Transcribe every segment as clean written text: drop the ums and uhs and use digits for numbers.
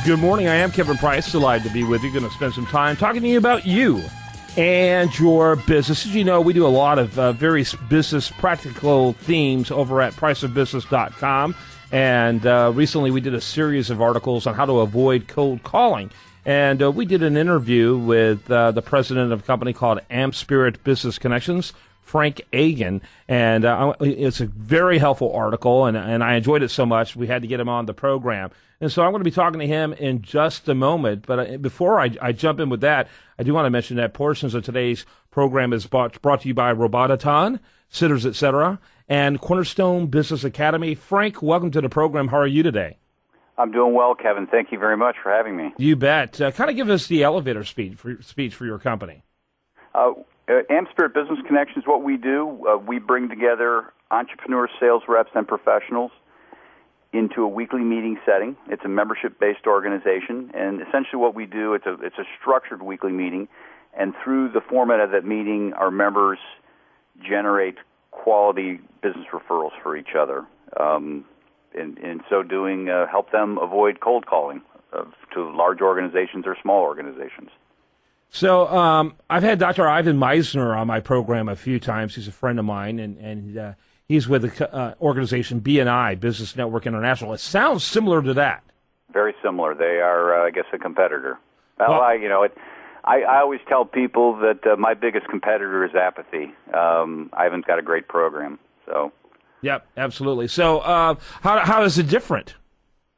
Good morning. I am Kevin Price. Delighted to be with you. Going to spend some time talking to you about you and your business. As you know, we do a lot of various business practical themes over at priceofbusiness.com. And recently we did a series of articles on how to avoid cold calling. And we did an interview with the president of a company called Spirit Business Connections, Frank Agin, and it's a very helpful article, and I enjoyed it so much we had to get him on the program. And so I'm going to be talking to him in just a moment, but before I jump in with that, I do want to mention that portions of today's program is brought to you by Robotaton, Sitters, etc., and Cornerstone Business Academy. Frank, welcome to the program. How are you today? I'm doing well, Kevin. Thank you very much for having me. You bet. Kind of give us the elevator speech for your company. Spirit Business Connections, what we do, we bring together entrepreneurs, sales reps, and professionals into a weekly meeting setting. It's a membership-based organization, and essentially what we do, it's a structured weekly meeting, and through the format of that meeting, our members generate quality business referrals for each other. In so doing, help them avoid cold calling to large organizations or small organizations. So I've had Dr. Ivan Meisner on my program a few times. He's a friend of mine, and he's with the organization BNI, Business Network International. It sounds similar to that. Very similar. They are, I guess, a competitor. I always tell people that my biggest competitor is apathy. Ivan's got a great program. So. Yep, absolutely. So how is it different?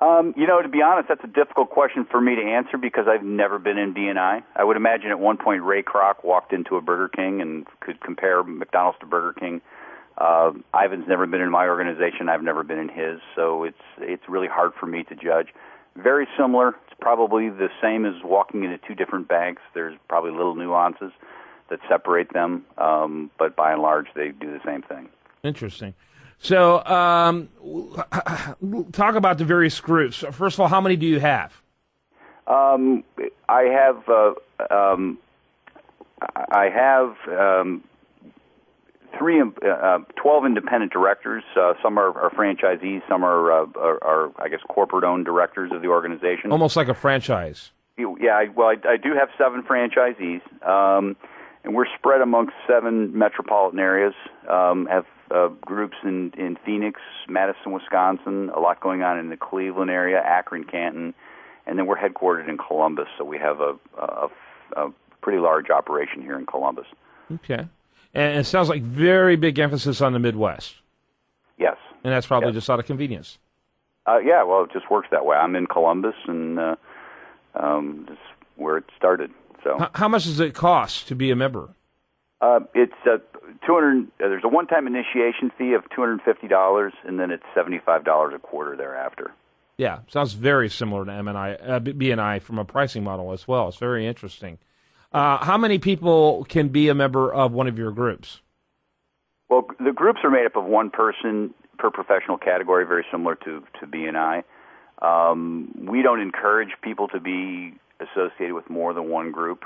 To be honest, that's a difficult question for me to answer because I've never been in BNI. I would imagine at one point Ray Kroc walked into a Burger King and could compare McDonald's to Burger King. Ivan's never been in my organization. I've never been in his, so it's really hard for me to judge. Very similar. It's probably the same as walking into two different banks. There's probably little nuances that separate them, but by and large, they do the same thing. Interesting. So, talk about the various groups. First of all, how many do you have? I have 12 independent directors. Some are franchisees. Some are I guess corporate-owned directors of the organization. Almost like a franchise. Yeah. I do have 7 franchisees, and we're spread amongst 7 metropolitan areas. Have groups in Phoenix, Madison, Wisconsin, a lot going on in the Cleveland area, Akron, Canton, and then we're headquartered in Columbus, so we have a pretty large operation here in Columbus. Okay. And it sounds like very big emphasis on the Midwest. Yes. And that's probably just out of convenience. Yeah, well, it just works that way. I'm in Columbus, and that's where it started. So, how much does it cost to be a member? It's $200. There's a one-time initiation fee of $250, and then it's $75 a quarter thereafter. Yeah, sounds very similar to BNI from a pricing model as well. It's very interesting. How many people can be a member of one of your groups? Well, the groups are made up of one person per professional category, very similar to BNI. We don't encourage people to be associated with more than one group.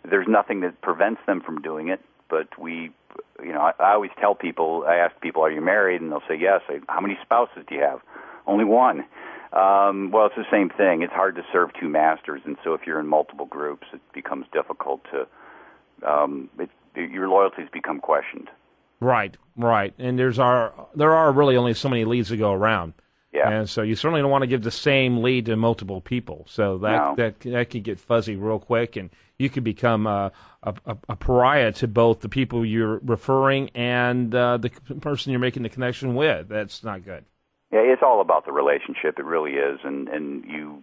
There's nothing that prevents them from doing it, but I always tell people, I ask people, are you married? And they'll say yes. How many spouses do you have? Only one. Well, it's the same thing. It's hard to serve two masters, and so if you're in multiple groups, it becomes difficult to, your loyalties become questioned. Right. And there are really only so many leads to go around. Yeah. And so you certainly don't want to give the same lead to multiple people. So that can get fuzzy real quick, and you could become a pariah to both the people you're referring and the person you're making the connection with. That's not good. Yeah, it's all about the relationship. It really is, and you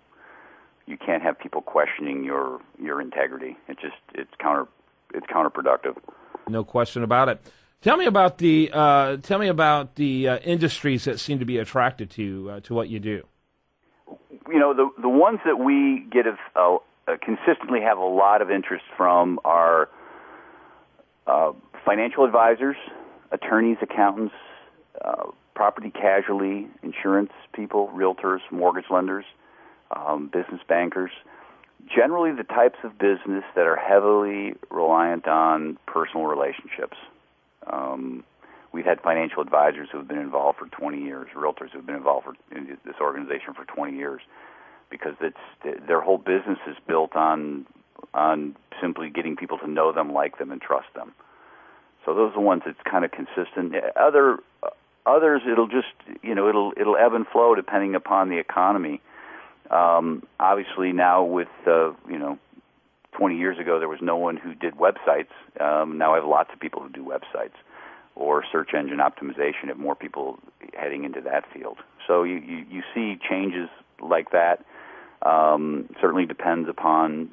can't have people questioning your integrity. It's counterproductive. No question about it. Tell me about the industries that seem to be attracted to what you do. The ones that we get consistently have a lot of interest from are financial advisors, attorneys, accountants, property casualty insurance people, realtors, mortgage lenders, business bankers. Generally, the types of business that are heavily reliant on personal relationships. We've had financial advisors who have been involved for 20 years, realtors who have been involved in this organization for 20 years, because their whole business is built on simply getting people to know them, like them, and trust them. So those are the ones that's kind of consistent. Others, it'll just, it'll ebb and flow depending upon the economy. Obviously now with, 20 years ago there was no one who did websites. Now I have lots of people who do websites, or search engine optimization, have more people heading into that field. So you see changes like that. Certainly depends upon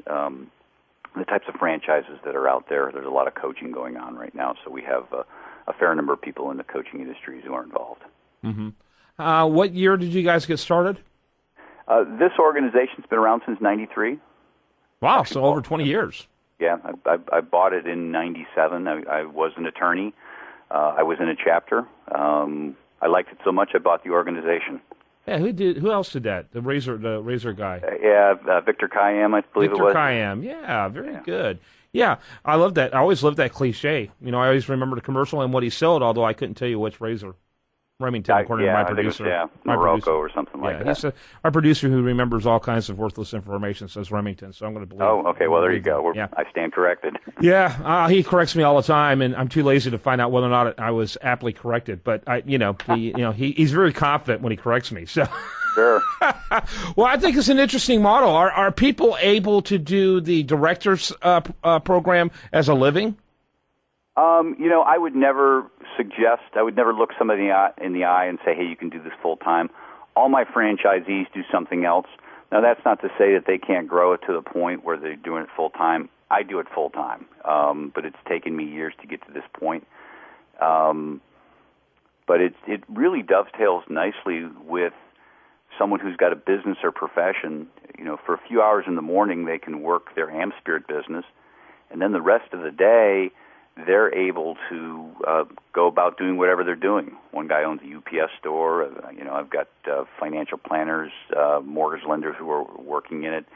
the types of franchises that are out there. There's a lot of coaching going on right now, so we have a fair number of people in the coaching industries who are involved. Mm-hmm. What year did you guys get started? This organization's been around since '93. Wow, Actually, so over 20 years. Yeah, I bought it in '97. I was an attorney. I was in a chapter. I liked it so much I bought the organization. Yeah, who else did that? The razor guy. Victor Kayam, I believe it was. Victor Kayam, yeah, very good. Yeah, I love that. I always loved that cliche. I always remember the commercial and what he sold, although I couldn't tell you which razor. Remington, according to my producer. I think it was, Morocco or something like that. He's our producer who remembers all kinds of worthless information says Remington, so I'm going to believe Oh, okay, well, there you go. I stand corrected. Yeah, he corrects me all the time, and I'm too lazy to find out whether or not I was aptly corrected. But he's very confident when he corrects me. So, sure. Well, I think it's an interesting model. Are people able to do the director's program as a living? I would never look somebody in the eye and say, hey, you can do this full time. All my franchisees do something else. Now, that's not to say that they can't grow it to the point where they're doing it full time. I do it full time, but it's taken me years to get to this point. But it really dovetails nicely with someone who's got a business or profession. For a few hours in the morning, they can work their AmSpirit business, and then the rest of the day, they're able to go about doing whatever they're doing. One guy owns a UPS store. I've got financial planners, mortgage lenders who are working in it,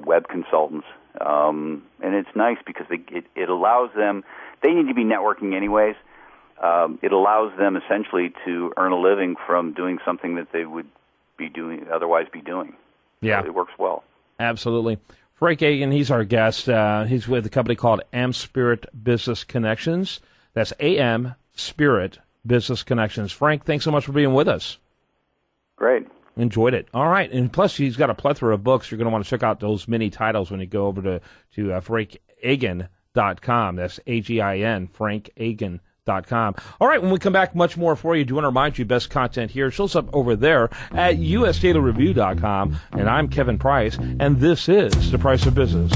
web consultants. And it's nice because it allows them, they need to be networking anyways. It allows them essentially to earn a living from doing something that they would otherwise be doing. Yeah. So it works well. Absolutely. Frank Agin, he's our guest. He's with a company called AmSpirit Business Connections. That's AmSpirit Business Connections. Frank, thanks so much for being with us. Great. Enjoyed it. All right. And plus, he's got a plethora of books. You're going to want to check out those mini titles when you go over to frankagin.com. That's AGIN, frankagin.com. All right, when we come back, much more for you. Do want to remind you, best content here shows up over there at usdailyreview.com. And I'm Kevin Price, and this is The Price of Business.